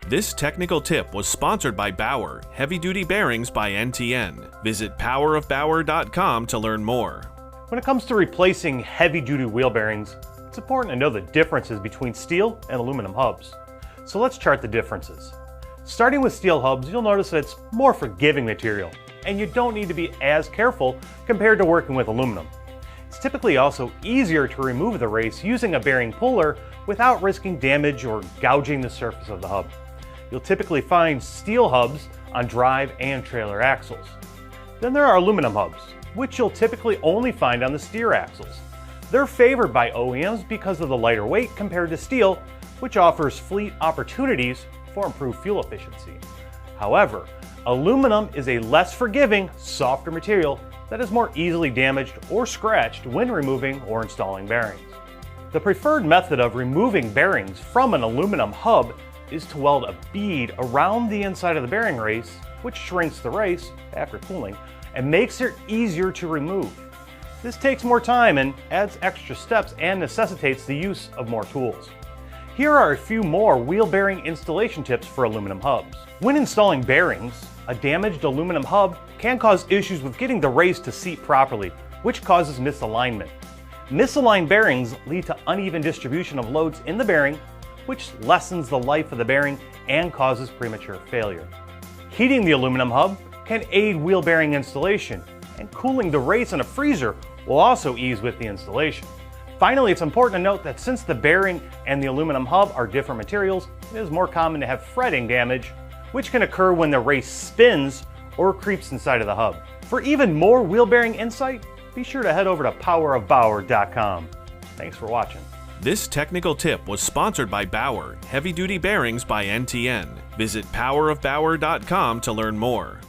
This technical tip was sponsored by Bauer, Heavy Duty Bearings by NTN. Visit powerofbauer.com to learn more. When it comes to replacing heavy-duty wheel bearings, it's important to know the differences between steel and aluminum hubs. So let's chart the differences. Starting with steel hubs, you'll notice that it's more forgiving material, and you don't need to be as careful compared to working with aluminum. It's typically also easier to remove the race using a bearing puller without risking damage or gouging the surface of the hub. You'll typically find steel hubs on drive and trailer axles. Then there are aluminum hubs, which you'll typically only find on the steer axles. They're favored by OEMs because of the lighter weight compared to steel, which offers fleet opportunities for improved fuel efficiency. However, aluminum is a less forgiving, softer material that is more easily damaged or scratched when removing or installing bearings. The preferred method of removing bearings from an aluminum hub is to weld a bead around the inside of the bearing race, which shrinks the race after cooling and makes it easier to remove. This takes more time and adds extra steps and necessitates the use of more tools. Here are a few more wheel bearing installation tips for aluminum hubs. When installing bearings, a damaged aluminum hub can cause issues with getting the race to seat properly, which causes misalignment. Misaligned bearings lead to uneven distribution of loads in the bearing, which lessens the life of the bearing and causes premature failure. Heating the aluminum hub can aid wheel bearing installation, and cooling the race in a freezer will also ease with the installation. Finally, it's important to note that since the bearing and the aluminum hub are different materials, it is more common to have fretting damage, which can occur when the race spins or creeps inside of the hub. For even more wheel bearing insight, be sure to head over to powerofbauer.com. Thanks for watching. This technical tip was sponsored by Bauer, Heavy Duty Bearings by NTN. Visit powerofbauer.com to learn more.